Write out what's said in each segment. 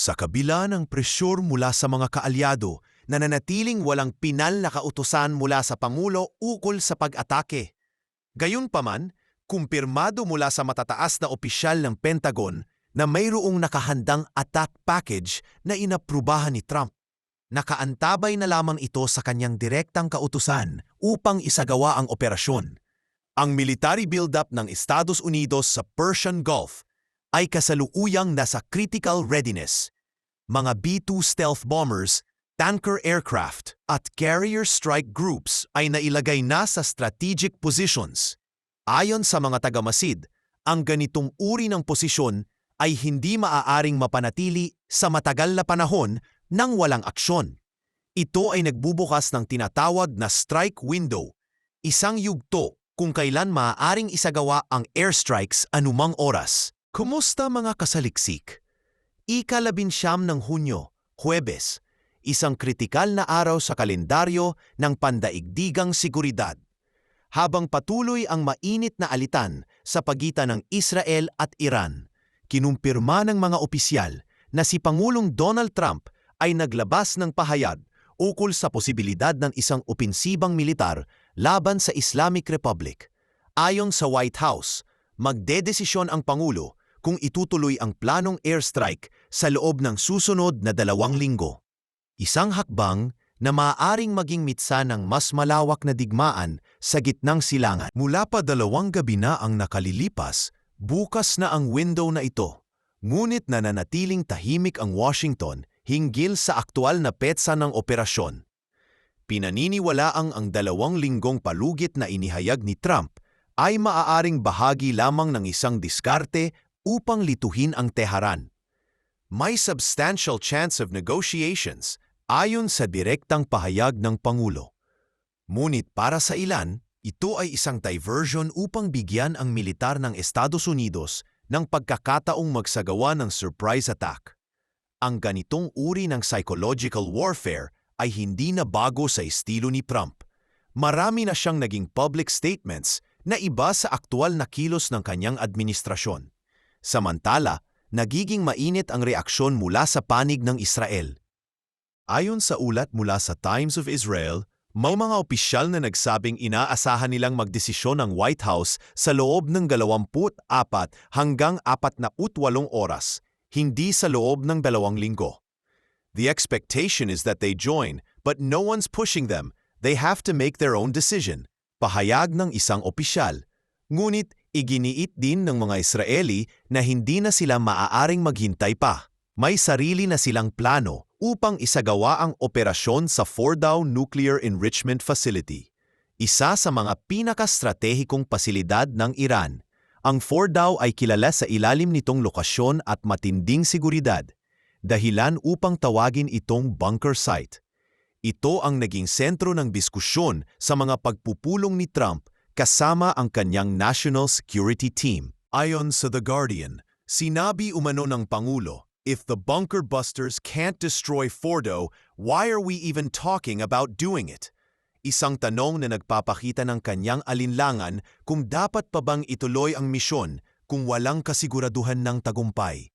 Sa kabila ng presyur mula sa mga kaalyado, nananatiling walang pinal na kautusan mula sa Pangulo ukol sa pag-atake. Gayunpaman, kumpirmado mula sa matataas na opisyal ng Pentagon na mayroong nakahandang attack package na inaprubahan ni Trump. Nakaantabay na lamang ito sa kanyang direktang kautusan upang isagawa ang operasyon. Ang military buildup ng Estados Unidos sa Persian Gulf ay kasalukuyang nasa critical readiness. Mga B-2 stealth bombers, tanker aircraft at carrier strike groups ay nailagay na sa strategic positions. Ayon sa mga tagamasid, ang ganitong uri ng posisyon ay hindi maaaring mapanatili sa matagal na panahon nang walang aksyon. Ito ay nagbubukas ng tinatawag na strike window, isang yugto kung kailan maaaring isagawa ang airstrikes anumang oras. Kumusta mga kasaliksik? Ika-19 ng Hunyo, Huwebes, isang kritikal na araw sa kalendaryo ng pandaigdigang seguridad. Habang patuloy ang mainit na alitan sa pagitan ng Israel at Iran, kinumpirma ng mga opisyal na si Pangulong Donald Trump ay naglabas ng pahayag ukol sa posibilidad ng isang opensibang militar laban sa Islamic Republic. Ayon sa White House, magdedesisyon ang Pangulo kung itutuloy ang planong airstrike sa loob ng susunod na 2 linggo. Isang hakbang na maaaring maging mitsa ng mas malawak na digmaan sa gitnang silangan. Mula pa 2 gabi na ang nakalilipas, bukas na ang window na ito. Ngunit nananatiling tahimik ang Washington hinggil sa aktual na petsa ng operasyon. Pinaniniwalaang ang 2 linggong palugit na inihayag ni Trump ay maaaring bahagi lamang ng isang diskarte upang lituhin ang Tehran. May substantial chance of negotiations ayon sa direktang pahayag ng Pangulo. Ngunit para sa ilan, ito ay isang diversion upang bigyan ang militar ng Estados Unidos ng pagkakataong magsagawa ng surprise attack. Ang ganitong uri ng psychological warfare ay hindi na bago sa estilo ni Trump. Marami na siyang naging public statements na iba sa aktual na kilos ng kanyang administrasyon. Samantala, nagiging mainit ang reaksyon mula sa panig ng Israel. Ayon sa ulat mula sa Times of Israel, may mga opisyal na nagsabing inaasahan nilang magdesisyon ng White House sa loob ng 24 hanggang 48 oras, hindi sa loob ng 2 linggo. The expectation is that they join, but no one's pushing them. They have to make their own decision. Pahayag ng isang opisyal. Ngunit iginiit din ng mga Israeli na hindi na sila maaaring maghintay pa. May sarili na silang plano upang isagawa ang operasyon sa Fordow Nuclear Enrichment Facility, isa sa mga pinakastratehikong pasilidad ng Iran. Ang Fordow ay kilala sa ilalim nitong lokasyon at matinding seguridad, dahilan upang tawagin itong bunker site. Ito ang naging sentro ng diskusyon sa mga pagpupulong ni Trump kasama ang kanyang national security team. Ayon sa The Guardian, sinabi umano ng Pangulo, "If the bunker busters can't destroy Fordow, why are we even talking about doing it?" Isang tanong na nagpapakita ng kanyang alinlangan kung dapat pa bang ituloy ang misyon kung walang kasiguraduhan ng tagumpay.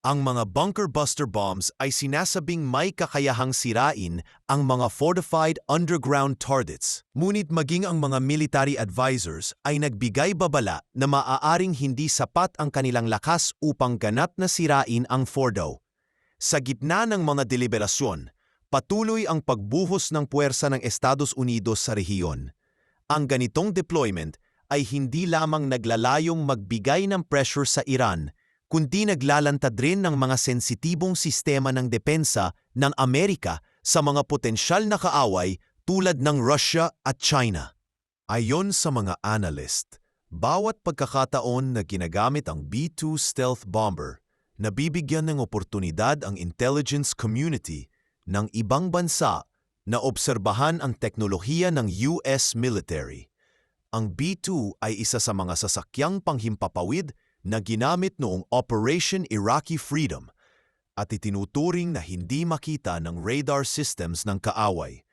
Ang mga bunker buster bombs ay sinasabing may kakayahang sirain ang mga fortified underground targets. Ngunit maging ang mga military advisors ay nagbigay babala na maaaring hindi sapat ang kanilang lakas upang ganap na sirain ang Fordow. Sa gitna ng mga deliberasyon, patuloy ang pagbuhos ng puwersa ng Estados Unidos sa rehiyon. Ang ganitong deployment ay hindi lamang naglalayong magbigay ng pressure sa Iran, kundi naglalantad rin ng mga sensitibong sistema ng depensa ng Amerika sa mga potensyal na kaaway tulad ng Russia at China. Ayon sa mga analyst, bawat pagkakataon na ginagamit ang B-2 stealth bomber, nabibigyan ng oportunidad ang intelligence community ng ibang bansa na obserbahan ang teknolohiya ng US military. Ang B-2 ay isa sa mga sasakyang panghimpapawid na ginamit noong Operation Iraqi Freedom at itinuturing na hindi makita ng radar systems ng kaaway,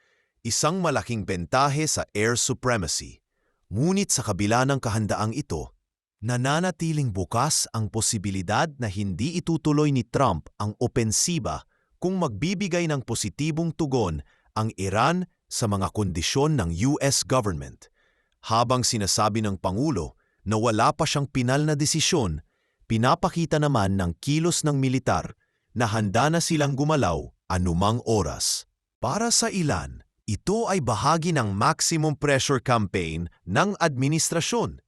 isang malaking bentahe sa air supremacy. Ngunit sa kabila ng kahandaang ito, Nananatiling bukas ang posibilidad na hindi itutuloy ni Trump ang opensiba kung magbibigay ng positibong tugon ang Iran sa mga kondisyon ng US government. Habang sinasabi ng Pangulo na wala pa siyang pinal na desisyon, pinapakita naman ng kilos ng militar na handa na silang gumalaw anumang oras. Para sa ilan, ito ay bahagi ng maximum pressure campaign ng administrasyon.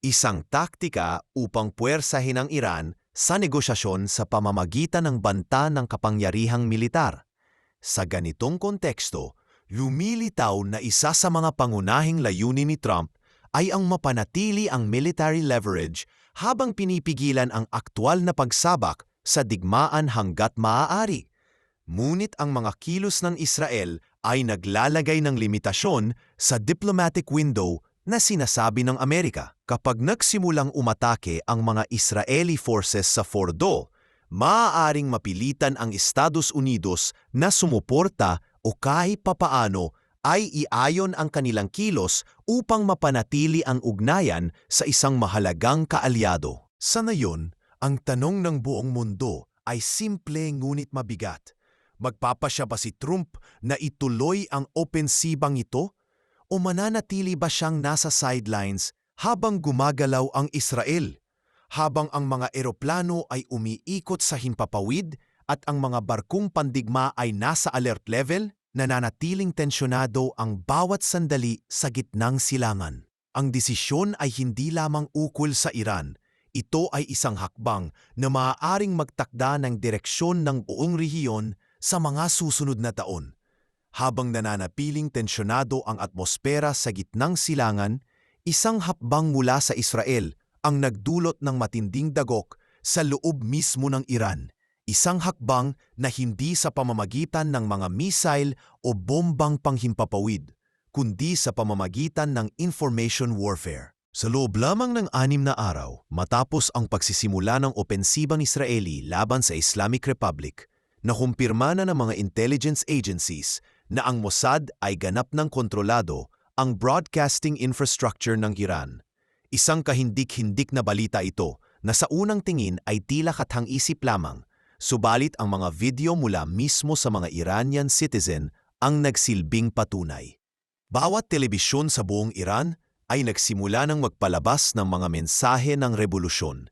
Isang taktika upang puwersahin ang Iran sa negosyasyon sa pamamagitan ng banta ng kapangyarihang militar. Sa ganitong konteksto, lumilitaw na isa sa mga pangunahing layunin ni Trump ay ang mapanatili ang military leverage habang pinipigilan ang aktwal na pagsabak sa digmaan hanggat maaari. Ngunit ang mga kilos ng Israel ay naglalagay ng limitasyon sa diplomatic window na sinasabi ng Amerika. Kapag nagsimulang umatake ang mga Israeli forces sa Fordo, maaaring mapilitan ang Estados Unidos na sumuporta o kahit papaano ay iayon ang kanilang kilos upang mapanatili ang ugnayan sa isang mahalagang kaalyado. Sa ngayon, ang tanong ng buong mundo ay simple ngunit mabigat. Magpapasya ba si Trump na ituloy ang opensibang ito? O mananatili ba siyang nasa sidelines habang gumagalaw ang Israel? Habang ang mga eroplano ay umiikot sa himpapawid at ang mga barkong pandigma ay nasa alert level, nananatiling tensyonado ang bawat sandali sa gitnang silangan. Ang desisyon ay hindi lamang ukol sa Iran. Ito ay isang hakbang na maaaring magtakda ng direksyon ng buong rehiyon sa mga susunod na taon. Habang nananatiling tensyonado ang atmosfera sa gitnang silangan, isang hakbang mula sa Israel ang nagdulot ng matinding dagok sa loob mismo ng Iran. Isang hakbang na hindi sa pamamagitan ng mga missile o bombang panghimpapawid, kundi sa pamamagitan ng information warfare. Sa loob lamang ng 6 na araw, matapos ang pagsisimula ng opensibang Israeli laban sa Islamic Republic, nakumpirma na ng mga intelligence agencies na ang Mossad ay ganap ng kontrolado ang broadcasting infrastructure ng Iran. Isang kahindik-hindik na balita ito na sa unang tingin ay tila kathang-isip lamang, subalit ang mga video mula mismo sa mga Iranian citizen ang nagsilbing patunay. Bawat telebisyon sa buong Iran ay nagsimula ng magpalabas ng mga mensahe ng revolusyon.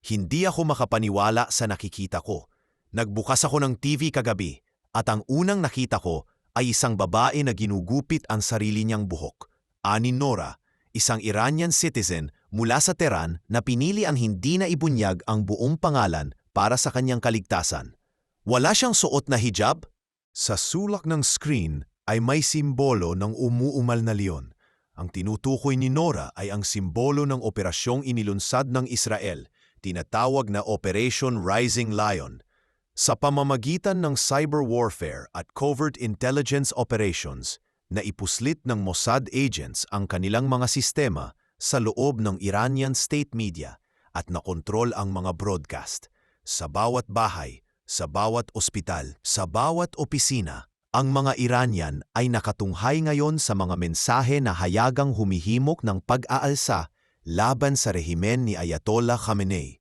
Hindi ako makapaniwala sa nakikita ko. Nagbukas ako ng TV kagabi at ang unang nakita ko ay isang babae na ginugupit ang sarili niyang buhok. Ani Nora, isang Iranian citizen mula sa Tehran na pinili ang hindi na ibunyag ang buong pangalan para sa kanyang kaligtasan. Wala siyang suot na hijab. Sa sulak ng screen ay may simbolo ng umuumal na leon. Ang tinutukoy ni Nora ay ang simbolo ng operasyong inilunsad ng Israel, tinatawag na Operation Rising Lion. Sa pamamagitan ng cyber warfare at covert intelligence operations, naipuslit ng Mossad agents ang kanilang mga sistema sa loob ng Iranian state media at nakontrol ang mga broadcast. Sa bawat bahay, sa bawat ospital, sa bawat opisina, ang mga Iranian ay nakatunghay ngayon sa mga mensahe na hayagang humihimok ng pag-aalsa laban sa rehimen ni Ayatollah Khamenei.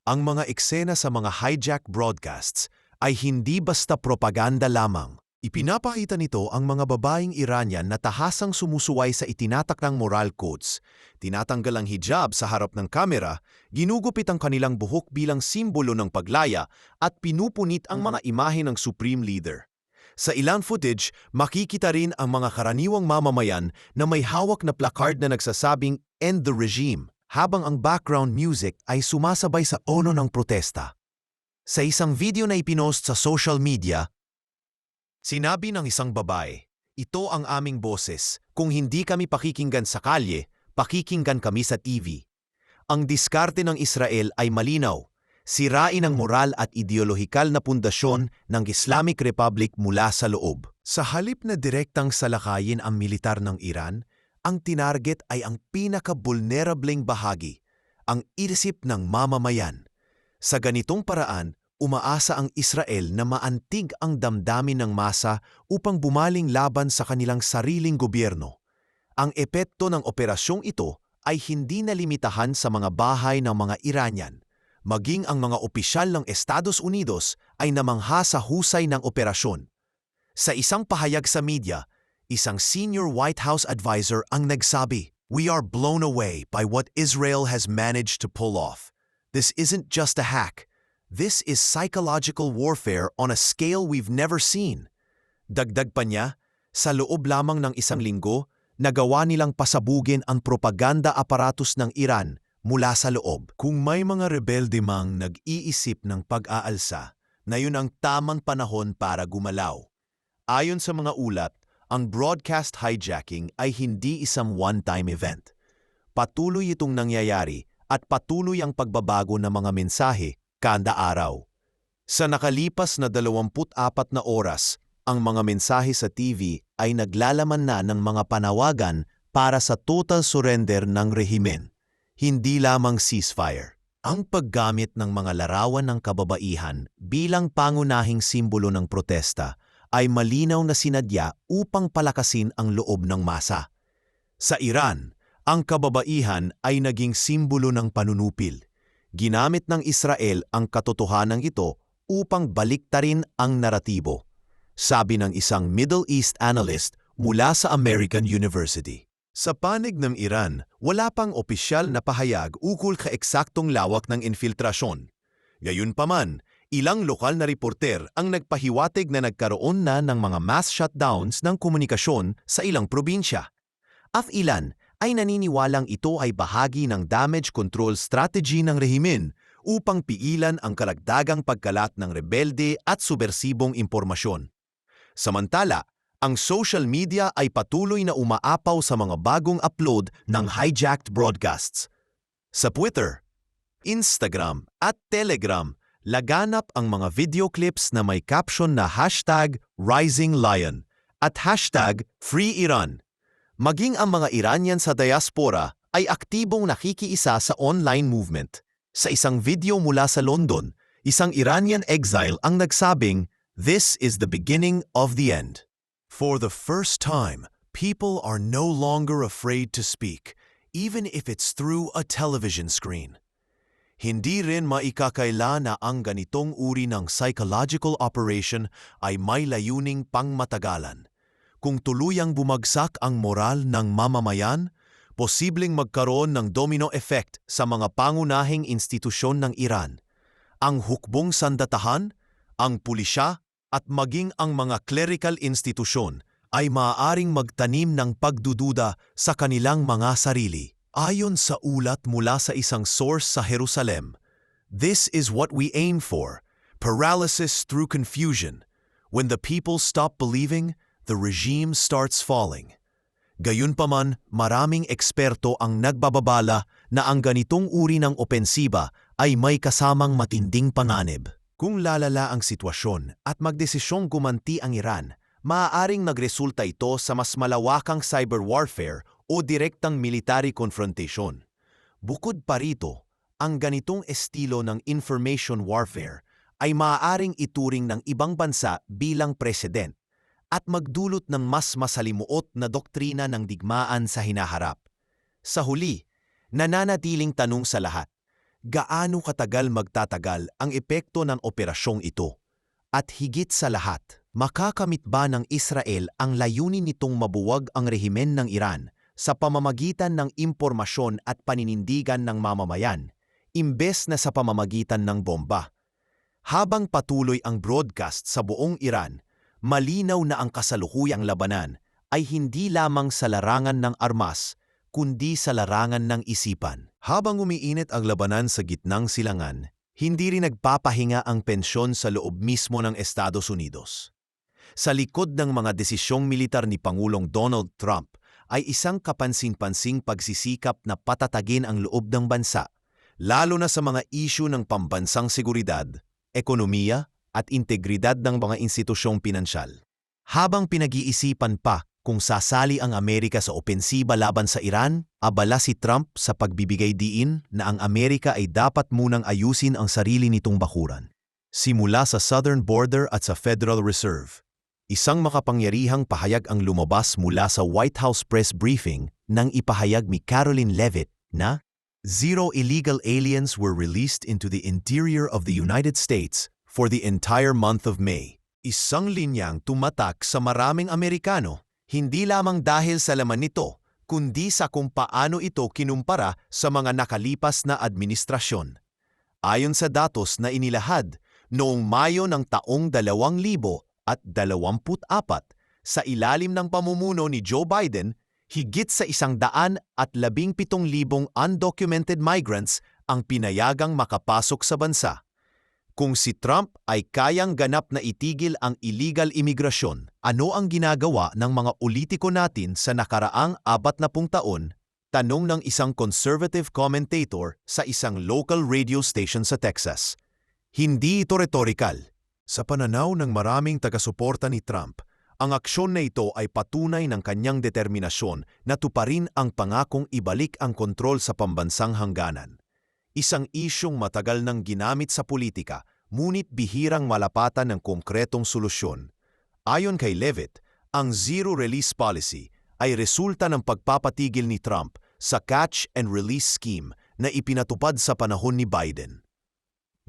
Ang mga eksena sa mga hijack broadcasts ay hindi basta propaganda lamang. Ipinapakita nito ang mga babaeng Iranian na tahasang sumusuway sa itinatakdang moral codes, tinatanggal ang hijab sa harap ng kamera, ginugupit ang kanilang buhok bilang simbolo ng paglaya at pinupunit ang mga imahe ng Supreme Leader. Sa ilang footage, makikita rin ang mga karaniwang mamamayan na may hawak na placard na nagsasabing "End the Regime", habang ang background music ay sumasabay sa tono ng protesta. Sa isang video na ipinost sa social media, sinabi ng isang babae, "Ito ang aming boses. Kung hindi kami pakikinggan sa kalye, pakikinggan kami sa TV." Ang diskarte ng Israel ay malinaw. Sirain ang moral at ideolohikal na pundasyon ng Islamic Republic mula sa loob. Sa halip na direktang salakayin ang militar ng Iran, ang tinarget ay ang pinaka-vulnerableng bahagi, ang isip ng mamamayan. Sa ganitong paraan, umaasa ang Israel na maantig ang damdamin ng masa upang bumaling laban sa kanilang sariling gobyerno. Ang epekto ng operasyong ito ay hindi nalimitahan sa mga bahay ng mga Iranian. Maging ang mga opisyal ng Estados Unidos ay namangha sa husay ng operasyon. Sa isang pahayag sa media, isang senior White House advisor ang nagsabi, "We are blown away by what Israel has managed to pull off. This isn't just a hack. This is psychological warfare on a scale we've never seen." Dagdag pa niya, sa loob lamang ng isang linggo, nagawa nilang pasabugin ang propaganda aparatus ng Iran mula sa loob. Kung may mga rebelde mang nag-iisip ng pag-aalsa, na yun ang tamang panahon para gumalaw. Ayon sa mga ulat, ang broadcast hijacking ay hindi isang one-time event. Patuloy itong nangyayari at patuloy ang pagbabago ng mga mensahe kada araw. Sa nakalipas na 24 na oras, ang mga mensahe sa TV ay naglalaman na ng mga panawagan para sa total surrender ng rehimen, hindi lamang ceasefire. Ang paggamit ng mga larawan ng kababaihan bilang pangunahing simbolo ng protesta ay malinaw na sinadya upang palakasin ang loob ng masa. Sa Iran, ang kababaihan ay naging simbolo ng panunupil. Ginamit ng Israel ang katotohanan ito upang baliktarin ang naratibo, sabi ng isang Middle East analyst mula sa American University. Sa panig ng Iran, wala pang opisyal na pahayag ukol kaeksaktong lawak ng infiltrasyon. Gayunpaman, ilang lokal na reporter ang nagpahiwatig na nagkaroon na ng mga mass shutdowns ng komunikasyon sa ilang probinsya. Ilan ay naniniwalang ito ay bahagi ng damage control strategy ng rehimen upang pigilan ang karagdagang pagkalat ng rebelde at subversibong impormasyon. Samantala, ang social media ay patuloy na umaapaw sa mga bagong upload ng hijacked broadcasts. Sa Twitter, Instagram at Telegram, laganap ang mga video clips na may caption na #RisingLion at #FreeIran. Maging ang mga Iranian sa diaspora ay aktibong nakikiisa sa online movement. Sa isang video mula sa London, isang Iranian exile ang nagsabing, "This is the beginning of the end." For the first time, people are no longer afraid to speak, even if it's through a television screen. Hindi rin maikakaila na ang ganitong uri ng psychological operation ay may layuning pangmatagalan. Kung tuluyang bumagsak ang moral ng mamamayan, posibleng magkaroon ng domino effect sa mga pangunahing institusyon ng Iran. Ang hukbong sandatahan, ang pulisya, at maging ang mga clerical institusyon ay maaaring magtanim ng pagdududa sa kanilang mga sarili. Ayon sa ulat mula sa isang source sa Jerusalem, "This is what we aim for, paralysis through confusion. When the people stop believing, the regime starts falling." Gayunpaman, maraming eksperto ang nagbababala na ang ganitong uri ng opensiba ay may kasamang matinding panganib. Kung lalala ang sitwasyon at magdesisyong gumanti ang Iran, maaaring nagresulta ito sa mas malawakang cyber warfare o direktang military confrontation. Bukod pa rito, ang ganitong estilo ng information warfare ay maaaring ituring ng ibang bansa bilang president at magdulot ng mas masalimuot na doktrina ng digmaan sa hinaharap. Sa huli, nananatiling tanong sa lahat, gaano katagal magtatagal ang epekto ng operasyong ito? At higit sa lahat, makakamit ba ng Israel ang layunin nitong mabuwag ang rehimen ng Iran sa pamamagitan ng impormasyon at paninindigan ng mamamayan, imbes na sa pamamagitan ng bomba? Habang patuloy ang broadcast sa buong Iran, malinaw na ang kasalukuyang labanan ay hindi lamang sa larangan ng armas, kundi sa larangan ng isipan. Habang umiinit ang labanan sa gitnang silangan, hindi rin nagpapahinga ang pensyon sa loob mismo ng Estados Unidos. Sa likod ng mga desisyong militar ni Pangulong Donald Trump ay isang kapansin-pansing pagsisikap na patatagin ang loob ng bansa, lalo na sa mga isyu ng pambansang seguridad, ekonomiya at integridad ng mga institusyong pinansyal. Habang pinag-iisipan pa kung sasali ang Amerika sa opensiba laban sa Iran, abala si Trump sa pagbibigay diin na ang Amerika ay dapat munang ayusin ang sarili nitong bakuran. Simula sa Southern Border at sa Federal Reserve, isang makapangyarihang pahayag ang lumabas mula sa White House press briefing nang ipahayag ni Caroline Leavitt na 0 illegal aliens were released into the interior of the United States for the entire month of May. Isang linyang tumatak sa maraming Amerikano, hindi lamang dahil sa laman nito, kundi sa kung paano ito kinumpara sa mga nakalipas na administrasyon. Ayon sa datos na inilahad noong Mayo ng taong 2024, sa ilalim ng pamumuno ni Joe Biden, higit sa 117,000 undocumented migrants ang pinayagang makapasok sa bansa. Kung si Trump ay kayang ganap na itigil ang illegal imigrasyon, ano ang ginagawa ng mga politiko natin sa nakaraang 40 taon? Tanong ng isang conservative commentator sa isang local radio station sa Texas. Hindi ito rhetorical. Sa pananaw ng maraming taga-suporta ni Trump, ang aksyon na ito ay patunay ng kanyang determinasyon na tuparin ang pangakong ibalik ang kontrol sa pambansang hangganan. Isang isyong matagal nang ginamit sa politika, ngunit bihirang malapatan ng konkretong solusyon. Ayon kay Leavitt, ang zero-release policy ay resulta ng pagpapatigil ni Trump sa catch-and-release scheme na ipinatupad sa panahon ni Biden.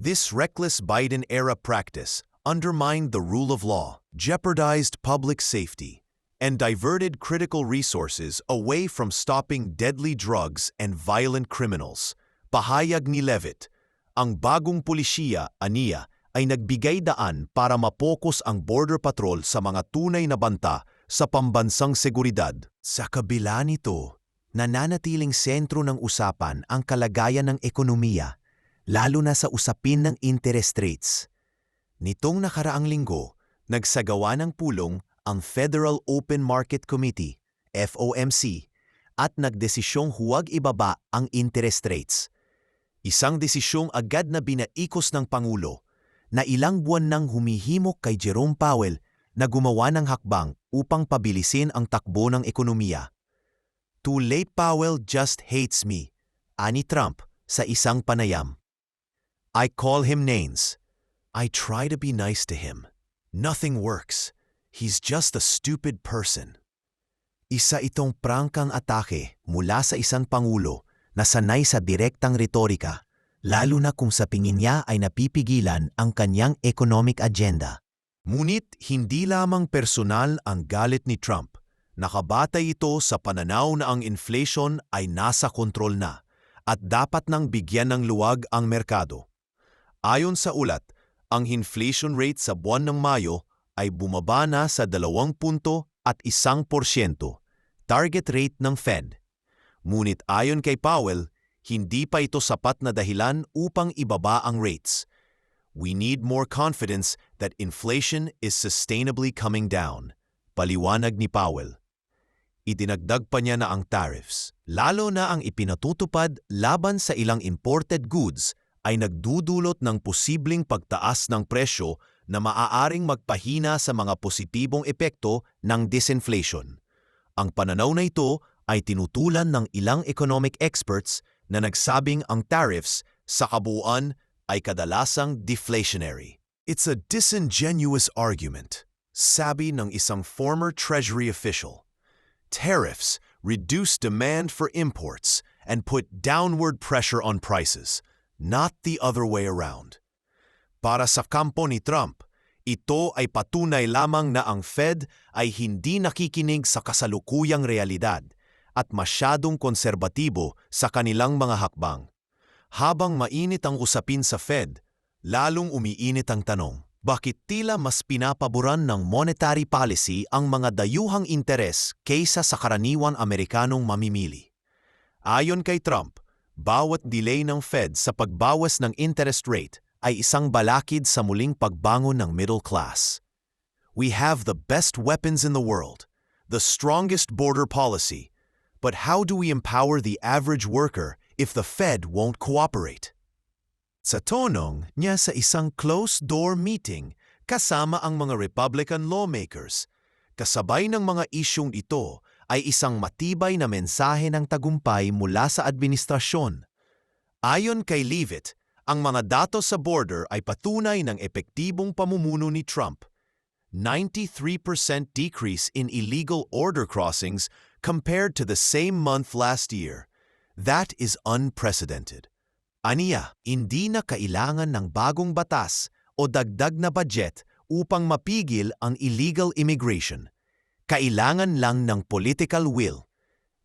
This reckless Biden-era practice undermined the rule of law, jeopardized public safety, and diverted critical resources away from stopping deadly drugs and violent criminals. Pahayag ni Leavitt, ang bagong pulisya, aniya, ay nagbigay daan para mapokus ang Border Patrol sa mga tunay na banta sa pambansang seguridad. Sa kabila nito, nananatiling sentro ng usapan ang kalagayan ng ekonomiya, lalo na sa usapin ng interest rates. Nitong nakaraang linggo, nagsagawa ng pulong ang Federal Open Market Committee, FOMC, at nagdesisyong huwag ibaba ang interest rates. Isang desisyong agad na binaikos ng Pangulo na ilang buwan nang humihimok kay Jerome Powell na gumawa ng hakbang upang pabilisin ang takbo ng ekonomiya. Too late, Powell just hates me, ani Trump sa isang panayam. I call him names. I try to be nice to him. Nothing works. He's just a stupid person. Isa itong prangkang atake mula sa isang Pangulo na sanay sa direktang retorika, lalo na kung sa tingin niya ay napipigilan ang kanyang economic agenda. Ngunit hindi lamang personal ang galit ni Trump. Nakabatay ito sa pananaw na ang inflation ay nasa kontrol na at dapat nang bigyan ng luwag ang merkado. Ayon sa ulat, ang inflation rate sa buwan ng Mayo ay bumaba na sa 2.1%, target rate ng Fed. Ngunit ayon kay Powell, hindi pa ito sapat na dahilan upang ibaba ang rates. We need more confidence that inflation is sustainably coming down, paliwanag ni Powell. Idinagdag pa niya na ang tariffs, lalo na ang ipinatutupad laban sa ilang imported goods, ay nagdudulot ng posibleng pagtaas ng presyo na maaaring magpahina sa mga positibong epekto ng disinflation. Ang pananaw na ito ay tinutulan ng ilang economic experts na nagsabing ang tariffs sa kabuuan ay kadalasang deflationary. It's a disingenuous argument, sabi ng isang former Treasury official. Tariffs reduce demand for imports and put downward pressure on prices, not the other way around. Para sa kampo ni Trump, ito ay patunay lamang na ang Fed ay hindi nakikinig sa kasalukuyang realidad at masyadong konserbatibo sa kanilang mga hakbang. Habang mainit ang usapin sa Fed, lalong umiinit ang tanong, bakit tila mas pinapaboran ng monetary policy ang mga dayuhang interes kaysa sa karaniwang Amerikanong mamimili? Ayon kay Trump, bawat delay ng Fed sa pagbawas ng interest rate ay isang balakid sa muling pagbangon ng middle class. We have the best weapons in the world, the strongest border policy, but how do we empower the average worker if the Fed won't cooperate? Sa tonong niya sa isang closed-door meeting kasama ang mga Republican lawmakers, kasabay ng mga isyong ito ay isang matibay na mensahe ng tagumpay mula sa administrasyon. Ayon kay Leavitt, ang mga datos sa border ay patunay ng epektibong pamumuno ni Trump. 93% decrease in illegal border crossings compared to the same month last year. That is unprecedented. Aniya, hindi na kailangan ng bagong batas o dagdag na budget upang mapigil ang illegal immigration. Kailangan lang ng political will.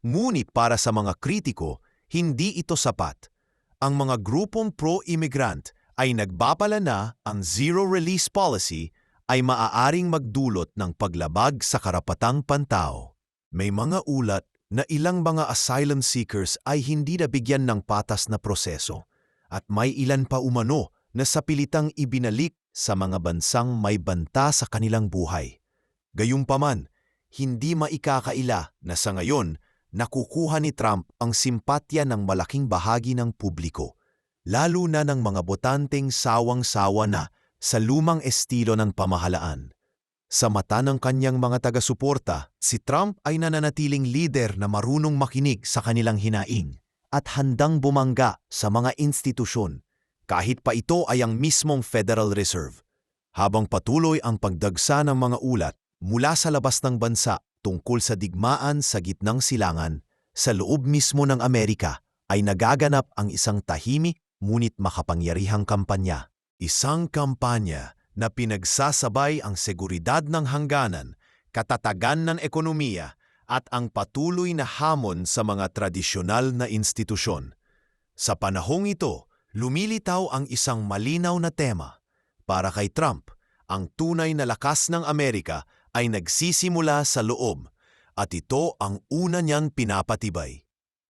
Ngunit para sa mga kritiko, hindi ito sapat. Ang mga grupong pro-immigrant ay nagbabala na ang zero-release policy ay maaaring magdulot ng paglabag sa karapatang pantao. May mga ulat na ilang mga asylum seekers ay hindi nabigyan ng patas na proseso at may ilan pa umano na sapilitang ibinalik sa mga bansang may banta sa kanilang buhay. Gayunpaman, hindi maikakaila na sa ngayon nakukuha ni Trump ang simpatya ng malaking bahagi ng publiko, lalo na ng mga botanteng sawang-sawa na sa lumang estilo ng pamahalaan. Sa mata ng kanyang mga taga-suporta, si Trump ay nananatiling lider na marunong makinig sa kanilang hinaing at handang bumangga sa mga institusyon, kahit pa ito ay ang mismong Federal Reserve. Habang patuloy ang pagdagsa ng mga ulat mula sa labas ng bansa tungkol sa digmaan sa gitnang silangan, sa loob mismo ng Amerika ay nagaganap ang isang tahimik ngunit makapangyarihang kampanya. Isang kampanya na pinagsasabay ang seguridad ng hangganan, katatagan ng ekonomiya at ang patuloy na hamon sa mga tradisyonal na institusyon. Sa panahong ito, lumilitaw ang isang malinaw na tema. Para kay Trump, ang tunay na lakas ng Amerika ay nagsisimula sa loob at ito ang una niyang pinapatibay.